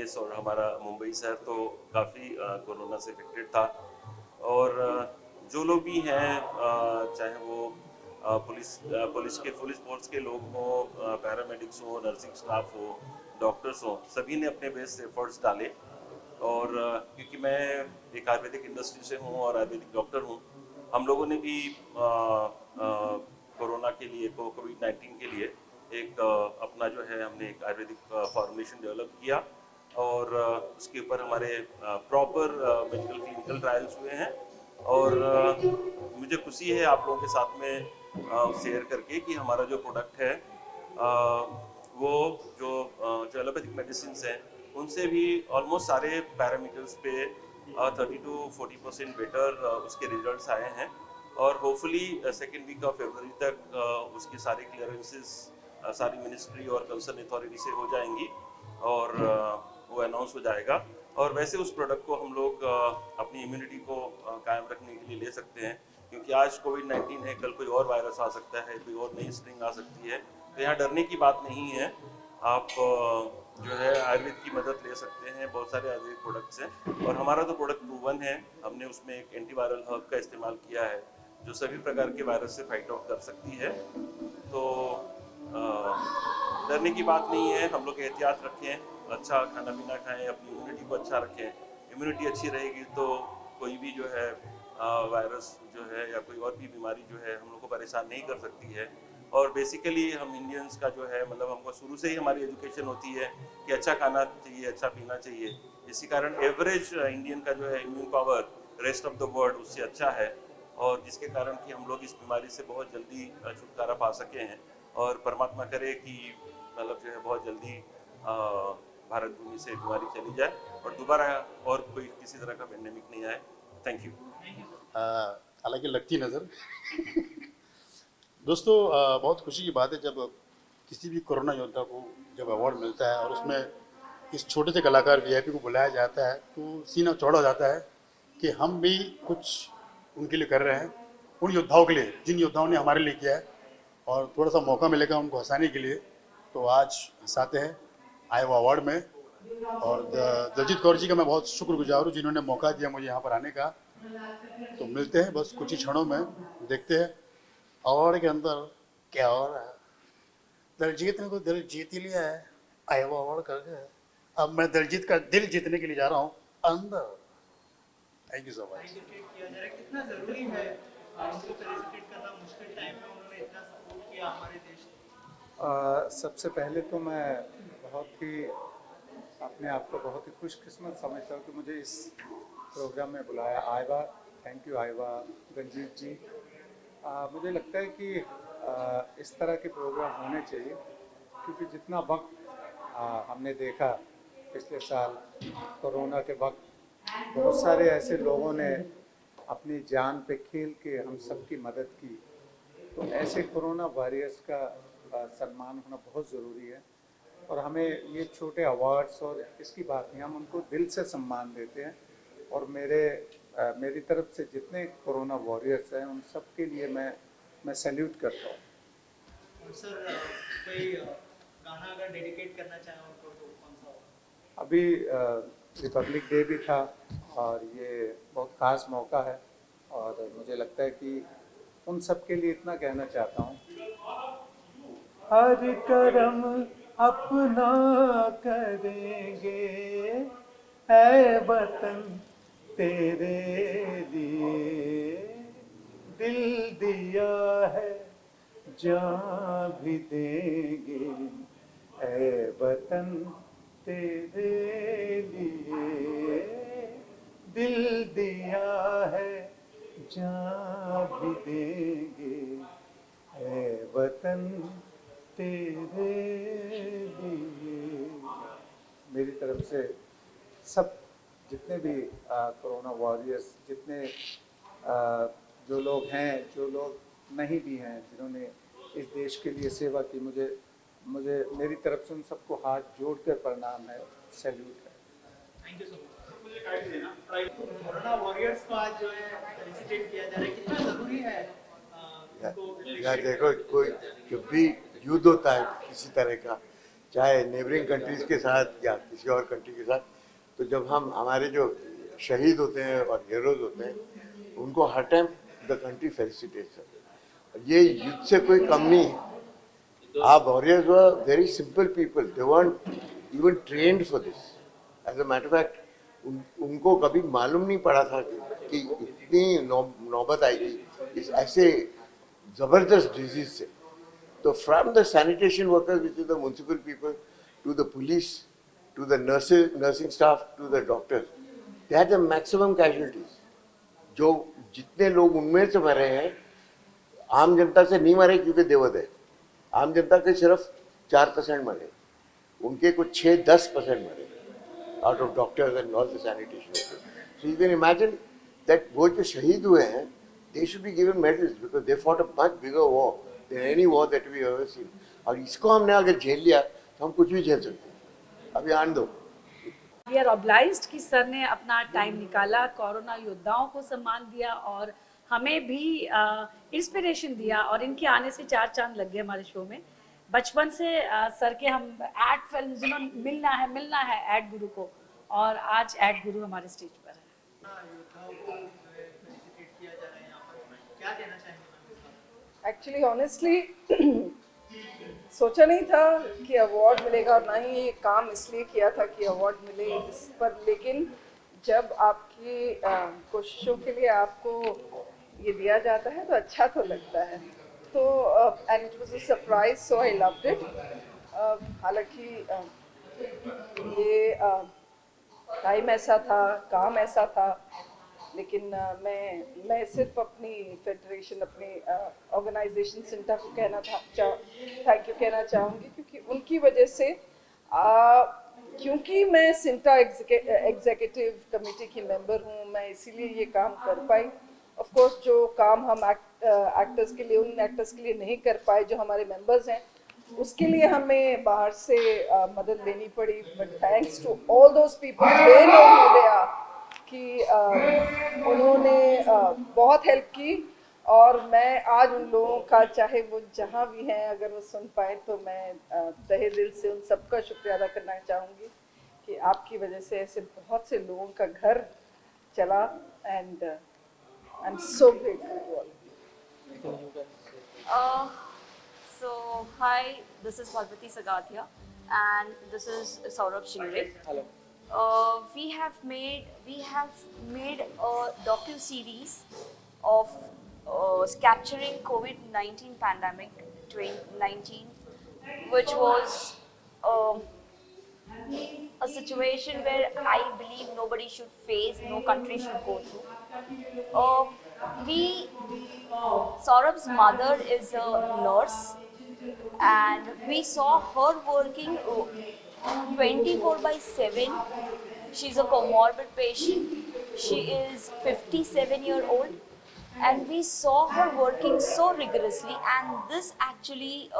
Place और हमारा मुंबई शहर तो काफ़ी कोरोना से इफेक्टेड था। और जो लोग भी हैं, चाहे वो पुलिस फोर्स के लोग हों, पैरामेडिक्स हो, नर्सिंग स्टाफ हो, डॉक्टर्स हो, सभी ने अपने बेस्ट एफर्ट्स डाले। और क्योंकि मैं एक आयुर्वेदिक इंडस्ट्री से हूँ और आयुर्वेदिक डॉक्टर हूँ, हम लोगों ने भी कोरोना के लिए, कोविड 19 के लिए एक अपना जो है, हमने एक आयुर्वेदिक फॉर्मुलेशन डेवलप किया। और उसके ऊपर हमारे प्रॉपर मेडिकल क्लिनिकल ट्रायल्स हुए हैं। और मुझे खुशी है आप लोगों के साथ में शेयर करके कि हमारा जो प्रोडक्ट है, वो जो एलोपैथिक मेडिसिन हैं, उनसे भी ऑलमोस्ट सारे पैरामीटर्स पे 30 to 40% बेटर उसके रिजल्ट्स आए हैं। और hopefully second week of February तक उसके सारे क्लियरेंसेस सारी मिनिस्ट्री और कंसर्न अथॉरिटी से हो जाएंगी और वो अनाउंस हो जाएगा। और वैसे उस प्रोडक्ट को हम लोग अपनी इम्यूनिटी को कायम रखने के लिए ले सकते हैं, क्योंकि आज कोविड 19 है, कल कोई और वायरस आ सकता है, कोई और नई स्ट्रिंग आ सकती है। तो यहाँ डरने की बात नहीं है। आप जो है आयुर्वेद की मदद ले सकते हैं, बहुत सारे आयुर्वेदिक प्रोडक्ट्स हैं और हमारा तो प्रोडक्ट प्रूवन है। हमने उसमें एक एंटीवायरल हर्ब का इस्तेमाल किया है जो सभी प्रकार के वायरस से फाइट आउट कर सकती है। तो डरने की बात नहीं है, हम लोग एहतियात रखें, अच्छा खाना पीना खाएं, अपनी इम्यूनिटी को अच्छा रखें। इम्यूनिटी अच्छी रहेगी तो कोई भी जो है वायरस जो है या कोई और भी बीमारी जो है हम लोग को परेशान नहीं कर सकती है। और बेसिकली हम इंडियंस का जो है, मतलब हमको शुरू से ही हमारी एजुकेशन होती है कि अच्छा खाना चाहिए, अच्छा पीना चाहिए। इसी कारण एवरेज इंडियन का जो है immune power rest of the world उससे अच्छा है। और जिसके कारण कि हम लोग इस बीमारी से बहुत जल्दी छुटकारा पा सके हैं। और परमात्मा करे कि मतलब जो है बहुत जल्दी भारत भूमि से बीमारी चली जाए और दोबारा और कोई किसी तरह का पेंडेमिक नहीं आए। Thank you. हालांकि लगती नज़र दोस्तों, बहुत खुशी की बात है जब किसी भी कोरोना योद्धा को जब अवार्ड मिलता है और उसमें इस छोटे से कलाकार वीआईपी को बुलाया जाता है तो सीना चौड़ा हो जाता है कि हम भी कुछ उनके लिए कर रहे हैं, उन योद्धाओं के लिए जिन योद्धाओं ने हमारे लिए किया है। और थोड़ा सा मौका मिलेगा उनको हंसाने के लिए, तो आज हंसाते हैं आए वो अवार्ड में। और दलजीत कौर जी का मैं बहुत शुक्रगुजार हूँ जिन्होंने मौका दिया मुझे यहाँ पर आने का। तो मिलते हैं बस कुछ ही क्षणों में, देखते हैं अवार्ड के अंदर क्या हो रहा है। दलजीत ने को दिल जीत ही लिया है, आए वो अवार्ड कर गए। अब मैं दलजीत का दिल जीतने के लिए जा रहा हूँ अंदर। Thank you so much. किया जा रहा है, कितना जरूरी है इनको फेलिसिटेट करना मुश्किल टाइम में, उन्होंने इतना सपोर्ट किया हमारे देश को। सबसे पहले तो मैं बहुत ही अपने आप को बहुत ही खुशकिस्मत समझता हूँ कि मुझे इस प्रोग्राम में बुलाया। आयवा, थैंक यू आयवा, रंजीत जी। मुझे लगता है कि इस तरह के प्रोग्राम होने चाहिए, क्योंकि जितना वक्त हमने देखा पिछले साल कोरोना के वक्त, बहुत सारे ऐसे लोगों ने अपनी जान पे खेल के हम सबकी मदद की। तो ऐसे कोरोना वॉरियर्स का सम्मान होना बहुत ज़रूरी है। और हमें ये छोटे अवार्ड्स और इसकी बात नहीं, हम उनको दिल से सम्मान देते हैं। और मेरी तरफ से जितने कोरोना वॉरियर्स हैं उन सब के लिए मैं सैल्यूट करता हूँ। सर, कोई गाना अगर डेडिकेट करना चाहें उनको तो कौन सा होगा? अभी रिपब्लिक डे भी था और ये बहुत ख़ास मौका है और मुझे लगता है कि उन सब के लिए इतना कहना चाहता हूँ, हर करम अपना करेंगे ऐ वतन तेरे लिए, दिल दिया है जान भी देंगे ऐ वतन तेरे लिए, दिल दिया है जान भी देंगे ऐ वतन तेरे लिए। मेरी तरफ से सब जितने भी कोरोना वॉरियर्स, जितने जो लोग हैं, जो लोग नहीं भी हैं, जिन्होंने इस देश के लिए सेवा की, मुझे मेरी तरफ से उन सबको हाथ जोड़कर प्रणाम है, सैल्यूट है। Thank you so much. मुझे गाइड देना, कोरोना वॉरियर्स को आज जो है फेलिसिटेट किया जा रहा है, कितना ज़रूरी है यार देखो, कोई जब भी युद्ध होता है किसी तरह का, चाहे नेबरिंग कंट्रीज के साथ या किसी और कंट्री के साथ। तो जब हम हमारे जो शहीद होते हैं और हीरोज होते हैं उनको हर टाइम द कंट्री फेलिसिटेट्स। ये युद्ध से कोई कम नहीं है। Our warriors were very simple people. They weren't even trained for this. As a matter of fact, उनको कभी मालूम नहीं पड़ा था कि इतनी नौबत आएगी इस ऐसे जबरदस्त डिजीज से। तो from the sanitation workers which is the municipal people to the police to the nursing staff to the doctors, they had the maximum casualties. जो जितने लोग उनमें से मरे हैं आम जनता से नहीं मरे क्योंकि देवद है। आम जनता के सिर्फ 4% मरे, उनके कुछ 6-10% मरे out of doctors and all the sanitation workers. So you can imagine that वो जो शहीद हुए हैं they should be given medals because they fought a much bigger war than any war that we ever seen. और इसको हमने अगर झेल लिया तो हम कुछ भी झेल सकते हैं। अभी आन दो। वी आर ऑब्लाइज्ड कि सर ने अपना टाइम निकाला, कोरोना योद्धाओं को सम्मान दिया और हमें भी इंस्पिरेशन दिया और इनके आने से 4 चांद लग गए हमारे शो में। बचपन से सर के हम एड फिल्म जिन्होंने मिलना है एड गुरु को, और आज एड गुरु हमारे स्टेज पर है। एक्चुअली ऑनेस्टली सोचा नहीं था कि अवार्ड मिलेगा और ना ही ये काम इसलिए किया था कि अवार्ड मिले इस पर, लेकिन जब आपकी कोशिशों के लिए आपको ये दिया जाता है तो अच्छा तो लगता है। तो and it was a surprise so I loved it. हालांकि ये टाइम ऐसा था, काम ऐसा था, लेकिन मैं सिर्फ अपनी फेडरेशन, अपनी ऑर्गेनाइजेशन सिंटा को थैंक यू कहना चाहूँगी क्योंकि उनकी वजह से क्योंकि मैं सिंटा एग्जीक्यूटिव कमेटी की मेंबर हूँ, मैं इसीलिए ये काम कर पाई। ऑफ कोर्स जो काम हम एक्टर्स के लिए, उन एक्टर्स के लिए नहीं कर पाए जो हमारे मेंबर्स हैं, उसके लिए हमें बाहर से मदद लेनी पड़ी। But thanks to all those people, they know who they are, कि उन्होंने बहुत हेल्प की। और मैं आज उन लोगों का, चाहे वो जहाँ भी हैं, अगर वो सुन पाए तो मैं तहे दिल से उन सबका शुक्रिया अदा करना चाहूँगी कि आपकी वजह से ऐसे बहुत से लोगों का घर चला। And I am so grateful to all. So hi, this is Parvati Sagathia and this is Saurabh Shingre. Hello. We have made a docu series of capturing COVID-19 pandemic 2019, which was a situation where I believe nobody should face, no country should go through. Saurabh's mother is a nurse and we saw her working 24/7. She's a comorbid patient. She is 57-year-old and we saw her working so rigorously, and this actually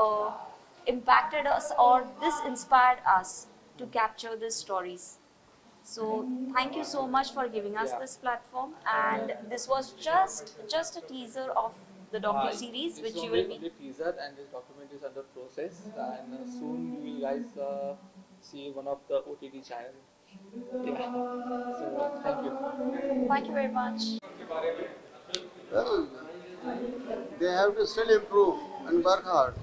impacted us, or this inspired us to capture these stories. So thank you so much for giving us this platform, and this was just a teaser of the docu-series which you will be... The teaser and this document is under process, and soon you will guys see one of the OTT channel. Yeah. So thank you. Thank you very much. Well, they have to still improve and work hard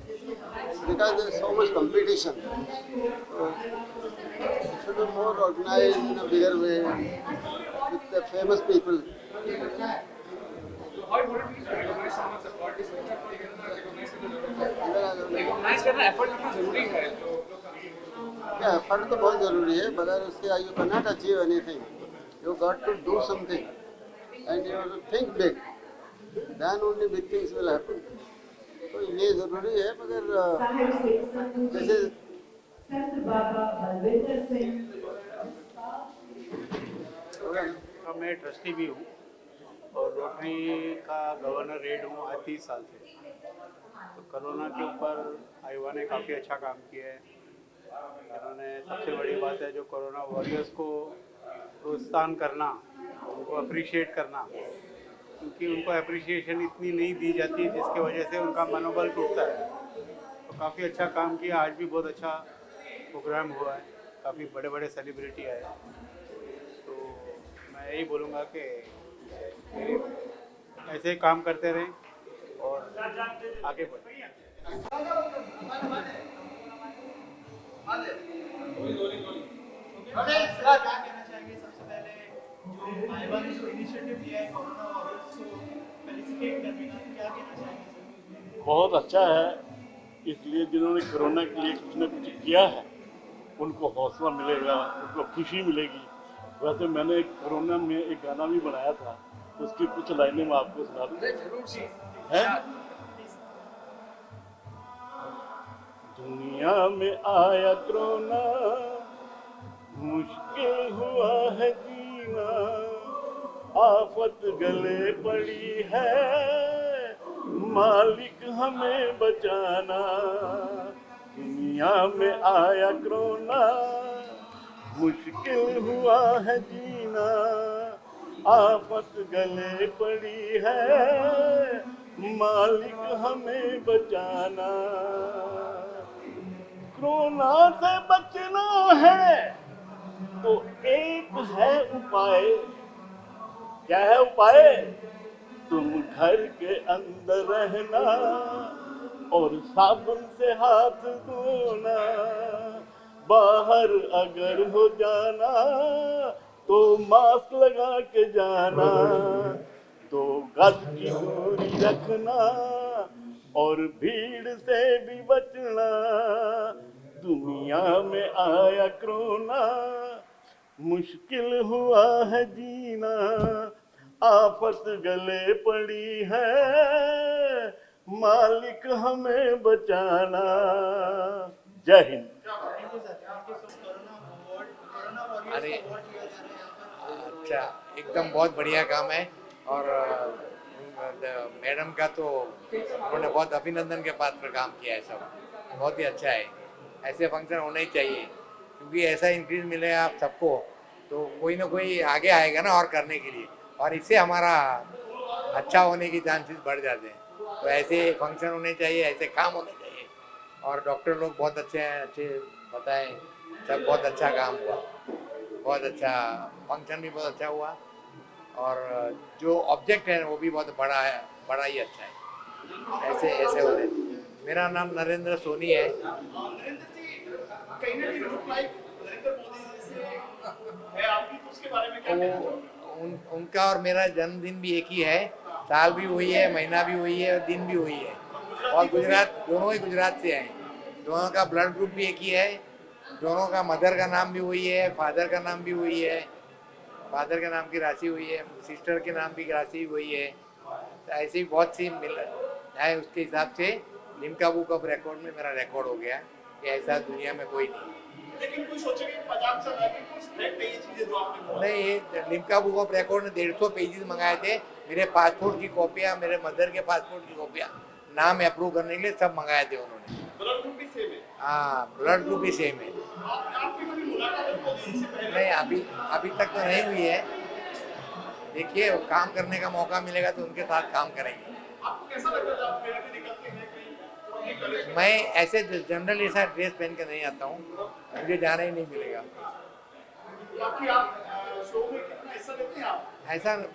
because there is so much competition. So it should be more organized in a bigger way with the famous people. Yeah, effort तो बहुत जरूरी है, बगैर उसके you cannot achieve anything. You got to do something and you have to think big. Then only big things will happen. तो ये जरूरी है, मगर जैसे मैं ट्रस्टी भी हूँ और रोटरी का गवर्नर रेड हूँ आज 30 साल से। तो कोरोना के ऊपर आयुवा ने काफ़ी अच्छा काम किया है। इन्होंने, सबसे बड़ी बात है जो कोरोना वॉरियर्स को प्रोत्साहन करना, उनको अप्रिशिएट करना, क्योंकि उनको अप्रिशिएशन इतनी नहीं दी जाती जिसकी वजह से उनका मनोबल टूटता है। तो काफ़ी अच्छा काम किया। आज भी बहुत अच्छा प्रोग्राम हुआ है, काफ़ी बड़े बड़े सेलिब्रिटी आए, तो मैं यही बोलूँगा कि ऐसे ही काम करते रहें और आगे बढ़ें। क्या कहना चाहेंगे सबसे पहले जो भाईवा ने जो इनिशिएटिव लिया है कोरोना वॉरियर्स को फेलिसिटेट करने का, क्या कहना चाहेंगे? बहुत अच्छा है, इसलिए जिन्होंने कोरोना के लिए कुछ न कुछ किया है उनको हौसला मिलेगा, उनको खुशी मिलेगी। वैसे मैंने एक कोरोना में एक गाना भी बनाया था, उसकी कुछ लाइनें मैं आपको सुना दूँ। है दुनिया में आया कोरोना, मुश्किल हुआ है जीना, आफत गले पड़ी है, मालिक हमें बचाना। दुनिया में आया कोरोना, मुश्किल हुआ है जीना, आफत गले पड़ी है, मालिक हमें बचाना। कोरोना से बचना है तो एक है उपाय। क्या है उपाय? तुम घर के अंदर रहना और साबुन से हाथ धोना। बाहर अगर हो जाना तो मास्क लगा के जाना। 2 गज की दूरी रखना और भीड़ से भी बचना। दुनिया में आया कोरोना, मुश्किल हुआ है जीना, आफत गले पड़ी है, मालिक हमें बचाना। जय हिंद। अरे अच्छा, एकदम बहुत बढ़िया काम है और मैडम का तो उन्होंने बहुत अभिनंदन के पात्र काम किया है। सब बहुत ही अच्छा है, ऐसे फंक्शन होने ही चाहिए क्योंकि ऐसा इंक्रीज मिलेगा आप सबको तो कोई ना कोई आगे आएगा ना और करने के लिए, और इससे हमारा अच्छा होने की चांसेस बढ़ जाते हैं। तो ऐसे फंक्शन होने चाहिए, ऐसे काम होने चाहिए। और डॉक्टर लोग बहुत अच्छे हैं, अच्छे बताएं, सब बहुत अच्छा काम हुआ, बहुत अच्छा फंक्शन भी बहुत अच्छा हुआ और जो ऑब्जेक्ट है वो भी बहुत बड़ा है, बड़ा ही अच्छा है। ऐसे ऐसे हो रहे। मेरा नाम नरेंद्र सोनी है। उनका और मेरा जन्मदिन भी एक ही है, साल भी वही है, महीना भी वही है और दिन भी वही है। और गुजरात, दोनों ही गुजरात से हैं। दोनों का ब्लड ग्रुप भी एक ही है, दोनों का मदर का नाम भी वही है, फादर का नाम भी वही है, फादर के नाम की राशि हुई है, सिस्टर के नाम की राशि वही है। तो ऐसे ही बहुत सी मिल है, उसके हिसाब से लिम्का बुक ऑफ रिकॉर्ड में मेरा रिकॉर्ड हो गया कि ऐसा दुनिया में कोई नहीं। लेकिन कोई सोचेगा कि मजाक चल रहा है कि कुछ फैक्ट है ये चीजें जो आपने बोला। नहीं, ये लिम्का बुक ऑफ रिकॉर्ड ने 150 पेजेस मंगाए थे। मेरे पासपोर्ट की कॉपियाँ, मेरे मदर के पासपोर्ट की कॉपियाँ, नाम अप्रूव करने के लिए सब मंगाए थे उन्होंने। ब्लड ग्रुप भी सेम है? हाँ, ब्लड ग्रुप भी सेम है। आपकी कभी मुलाकात हुई मोदी जी से पहले? नहीं, अभी तक तो नहीं हुई है। देखिए, काम करने का मौका मिलेगा तो उनके साथ काम करेंगे। आपको कैसा लगता है आप मेरे पे निकलते हैं कहीं? मैं ऐसे जनरल ऐसा ड्रेस पहन के नहीं आता हूँ, मुझे जाना ही नहीं मिलेगा। बाकी आप शो में कितना हिस्सा लेते हैं आप?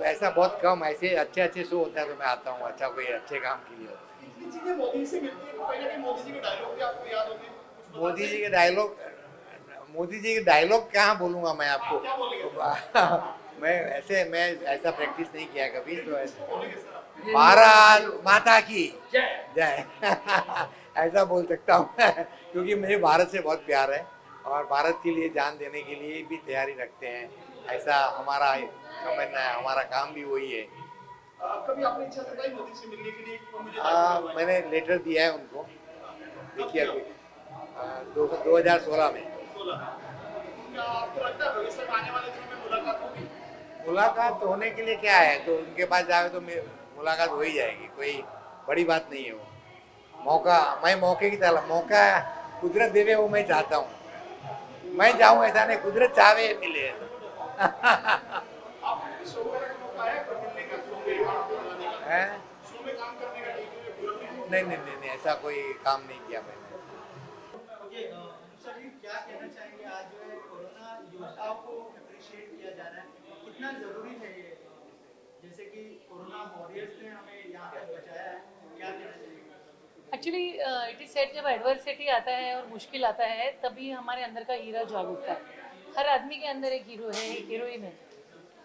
ऐसा बहुत कम, ऐसे अच्छे शो होता है तो मैं आता हूँ, अच्छा कोई अच्छे काम के लिए। इतनी चीजें मोदी जी से मिलती है, कहीं ना कहीं मोदी जी के डायलॉग भी आपको याद होंगे? मोदी जी के डायलॉग कहाँ बोलूँगा मैं आपको? क्या बोलेंगे? मैं ऐसा प्रैक्टिस नहीं किया कभी, तो ऐसे भारत माता की जय ऐसा बोल सकता हूँ क्योंकि मुझे भारत से बहुत प्यार है और भारत के लिए जान देने के लिए भी तैयारी रखते हैं। ऐसा हमारा समझना है, हमारा काम भी वही है। कभी आपने इच्छा जताई मोदी से मिलने के लिए? मैंने लेटर दिया है उनको, देखिए अभी 2016 में। क्या आपको लगता है भविष्य में आने वाले दिनों में मुलाकात होगी? मुलाकात होने के लिए क्या है, तो उनके पास जाए तो मुलाकात हो ही जाएगी, कोई बड़ी बात नहीं है वो। मैं मौके की तरह, मौका कुदरत देवे वो मैं चाहता हूँ। मैं जाऊँ ऐसा नहीं, कुदरत चाहे मिले। नहीं, ऐसा कोई काम नहीं किया मैंने। क्या योद्धाओं को अप्रिशिएट किया जा रहा है, कितना जरूरी है ये? जैसे कि कोरोना वॉरियर्स ने हमें यहाँ तक बचाया है, क्या कहना चाहिए? एक्चुअली इट इज सेड जब एडवर्सिटी आता है और मुश्किल आता है तभी हमारे अंदर का हीरा जाग उठता है। हर आदमी के अंदर एक हीरो है, एक हीरोइन है।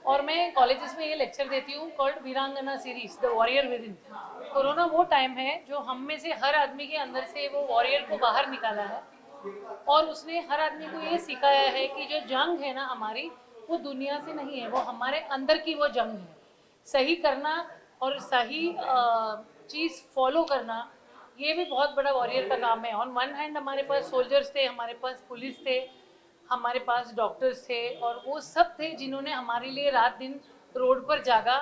और मैं कॉलेजेस में ये लेक्चर देती हूँ कॉल्ड वीरांगना series, the warrior with in. Corona वो टाइम है जो हम में से हर आदमी के अंदर से वो वॉरियर को बाहर निकाला है और उसने हर आदमी को ये सिखाया है कि जो जंग है ना हमारी, वो दुनिया से नहीं है, वो हमारे अंदर की वो जंग है। सही करना और सही चीज़ फॉलो करना, ये भी बहुत बड़ा वॉरियर का काम है। ऑन वन हैंड हमारे पास सोल्जर्स थे, हमारे पास पुलिस थे, हमारे पास डॉक्टर्स थे और वो सब थे जिन्होंने हमारे लिए रात दिन रोड पर जागा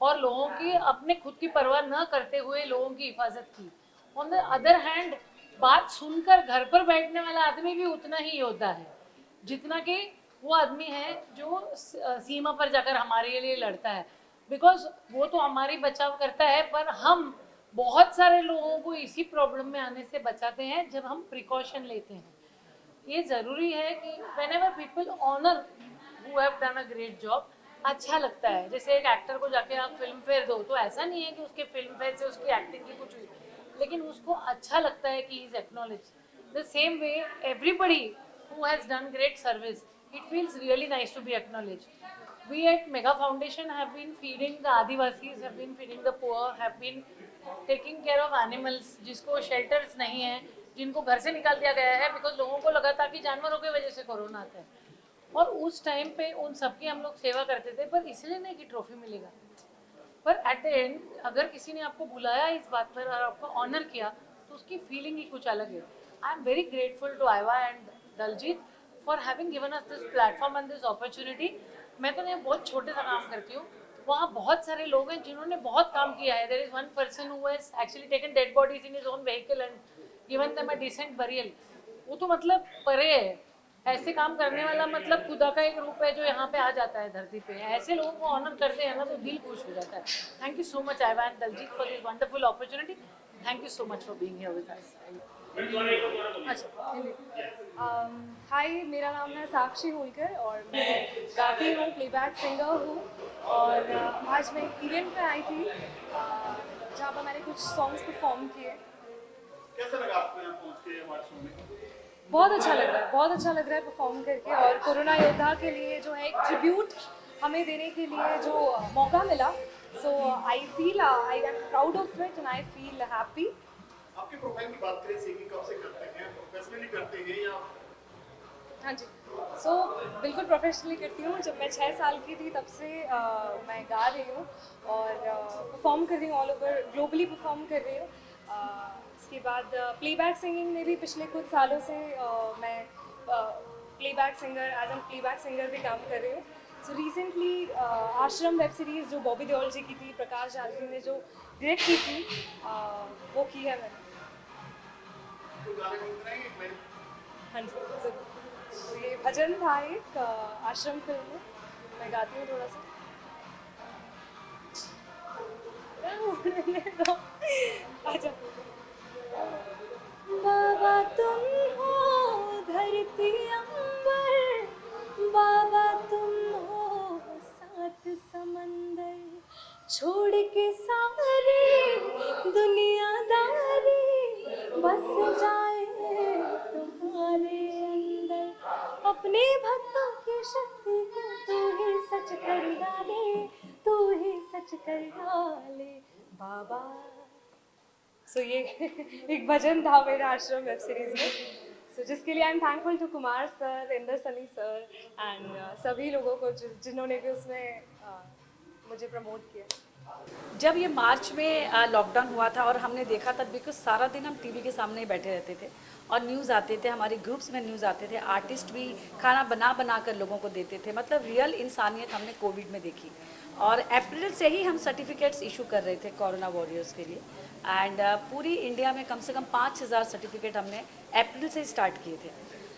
और लोगों की अपने खुद की परवाह न करते हुए लोगों की हिफाजत की। ऑन द अदर हैंड बात सुनकर घर पर बैठने वाला आदमी भी उतना ही योद्धा है जितना कि वो आदमी है जो सीमा पर जाकर हमारे लिए लड़ता है। बिकॉज वो तो हमारी बचाव करता है, पर हम बहुत सारे लोगों को इसी प्रॉब्लम में आने से बचाते हैं जब हम प्रिकॉशन लेते हैं। ये ज़रूरी है कि whenever people honour who have done a great job, अच्छा लगता है। जैसे एक एक्टर को जाके आप फिल्म फेयर दो तो ऐसा नहीं है कि उसके फिल्म फेयर से उसकी एक्टिंग की कुछ हुई, लेकिन उसको अच्छा लगता है कि he is acknowledged. The same way everybody who has done great service, it feels really nice to be acknowledged. We at Mega Foundation have been feeding the Adivasis, have been feeding the poor, have been taking care of animals जिसको shelters नहीं है, जिनको घर से निकाल दिया गया है बिकॉज लोगों को लगा था कि जानवरों की वजह से कोरोना आता है। और उस टाइम पे उन सबकी हम लोग सेवा करते थे, पर इसलिए नहीं कि ट्रॉफी मिलेगा, पर एट द एंड अगर किसी ने आपको बुलाया इस बात पर और आपको ऑनर किया तो उसकी फीलिंग ही कुछ अलग है। I am very grateful to Aiva and Daljeet for having given us this platform and this opportunity. मैं तो नहीं बहुत छोटे सा काम करती हूँ, वहाँ बहुत सारे लोग हैं जिन्होंने बहुत काम किया है। There is one person who has actually taken dead bodies in his own vehicle and given them a decent burial. वो तो मतलब परे है, ऐसे काम करने वाला मतलब खुदा का एक रूप है जो यहाँ पे आ जाता है धरती पे। ऐसे लोगों को ऑनर करते हैं ना तो दिल खुश हो जाता है। Thank you so much Aiva and Daljeet for this wonderful opportunity. Thank you so much for being here with us. Hi, मेरा नाम है साक्षी होलकर और मैं गाती हूँ, प्लेबैक सिंगर हूँ। और आज मैं एक इवेंट में आई थी जहाँ पर मैंने कुछ सॉन्ग्स परफॉर्म किए। कैसा लगा आपको यहाँ पहुँच के हमारे शो में? बहुत अच्छा लग रहा है, बहुत अच्छा लग रहा है परफॉर्म करके। और कोरोना योद्धा के लिए जो है एक ट्रिब्यूट हमें देने के लिए जो मौका मिला, so I feel I am proud of it and I feel happy. आपके प्रोफाइल की बात करें, सिंगिंग कब से करते हैं, प्रोफेशनली करते हैं या? हाँ जी, सो बिल्कुल प्रोफेशनली करती हूँ। जब मैं 6 साल की थी तब से मैं गा रही हूँ और परफॉर्म कर रही हूँ, ऑल ओवर ग्लोबली परफॉर्म कर रही हूँ। इसके बाद प्लेबैक सिंगिंग में भी पिछले कुछ सालों से मैं playback singer as an playback singer भी काम कर रही हूँ। So recently Aashram web series जो बॉबी देओल जी की थी, प्रकाश झाल जी ने जो डायरेक्ट की थी, वो की है मैंने। हाँ जी, तो ये भजन था एक आश्रम फिल्म में, मैं गाती हूँ थोड़ा सा। अच्छा। बाबा तुम हो धरती अंबर, बाबा तुम हो 7 समंदर, छोड़ के सारी दुनियादारी बस जाए तुम्हारे अंदर, अपने भक्तों की शक्ति को तू ही सच कर डाले, तू ही सच कर डाले बाबा। सो ये एक भजन था मेरा आश्रम वेब सीरीज में, सो जिसके लिए I am thankful to Kumar sir, Inder Sunny sir and सभी लोगों को जिन्होंने भी उसमें मुझे प्रमोट किया। जब ये मार्च में लॉकडाउन हुआ था और हमने देखा था, बिकॉज सारा दिन हम टीवी के सामने ही बैठे रहते थे और न्यूज़ आते थे, हमारे ग्रुप्स में न्यूज़ आते थे, आर्टिस्ट भी खाना बना कर लोगों को देते थे। मतलब रियल इंसानियत हमने कोविड में देखी। और अप्रैल से ही हम सर्टिफिकेट्स इशू कर रहे थे कोरोना वॉरियर्स के लिए एंड पूरी इंडिया में कम से कम 5000 सर्टिफिकेट हमने अप्रैल से स्टार्ट किए थे।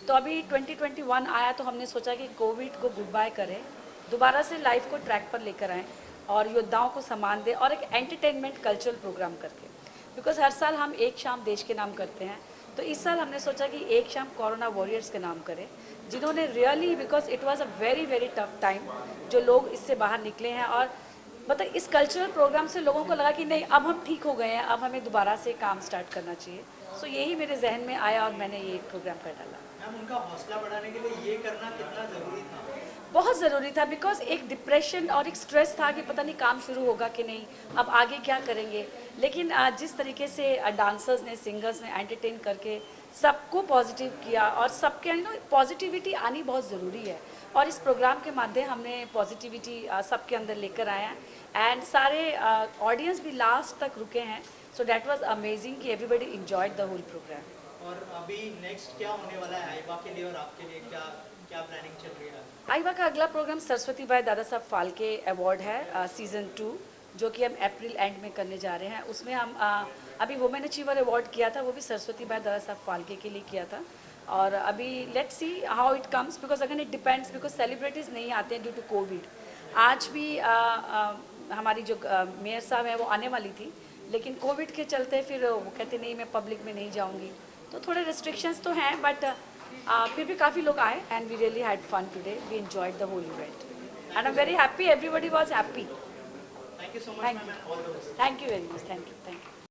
तो अभी 2021 आया तो हमने सोचा कि कोविड को गुड बाय करें, दोबारा से लाइफ को ट्रैक पर लेकर आएँ और योद्धाओं को सम्मान दें और एक एंटरटेनमेंट कल्चरल प्रोग्राम करके। बिकॉज हर साल हम एक शाम देश के नाम करते हैं, तो इस साल हमने सोचा कि एक शाम कोरोना वॉरियर्स के नाम करें, जिन्होंने really, because it was a very very tough time, जो लोग इससे बाहर निकले हैं। और मतलब इस कल्चरल प्रोग्राम से लोगों को लगा कि नहीं, अब हम ठीक हो गए हैं, अब हमें दोबारा से काम स्टार्ट करना चाहिए। सो यही मेरे जहन में आया और मैंने ये प्रोग्राम कर डाला। मैम, उनका हौसला बढ़ाने के लिए ये करना कितना ज़रूरी था? बहुत ज़रूरी था, बिकॉज एक डिप्रेशन और एक स्ट्रेस था कि पता नहीं काम शुरू होगा कि नहीं, अब आगे क्या करेंगे। लेकिन जिस तरीके से डांसर्स ने, सिंगर्स ने एंटरटेन करके सबको पॉजिटिव किया, और सबके पॉजिटिविटी आनी बहुत ज़रूरी है, और इस प्रोग्राम के माध्यम हमने पॉजिटिविटी सबके अंदर लेकर आए हैं। एंड सारे ऑडियंस भी लास्ट तक रुके हैं, सो डैट वाज अमेजिंग कि everybody enjoyed the whole programme. और अभी नेक्स्ट क्या होने वाला है आइवा के लिए और आपके लिए, क्या क्या प्लानिंग चल रही है? आइवा का अगला programme Saraswati by Dada Saheb Phalke award है, सीज़न 2, जो कि हम अप्रैल एंड में करने जा रहे हैं। उसमें हम अभी वुमेन अचीवर अवार्ड किया था, वो भी सरस्वती बाई दादा साहब फाल्के के लिए किया था। और अभी let's see how it comes, because again it depends, because celebrities नहीं आते हैं ड्यू टू कोविड। आज भी हमारी जो मेयर साहब हैं वो आने वाली थी, लेकिन कोविड के चलते फिर वो कहते नहीं, मैं पब्लिक में नहीं जाऊँगी, तो थोड़े रिस्ट्रिक्शंस तो हैं, बट फिर भी काफ़ी लोग आए and we really had fun today, we enjoyed the whole event and I am very happy, everybody was happy. Thank you so much ma'am, all the best. Thank you very much, thank you.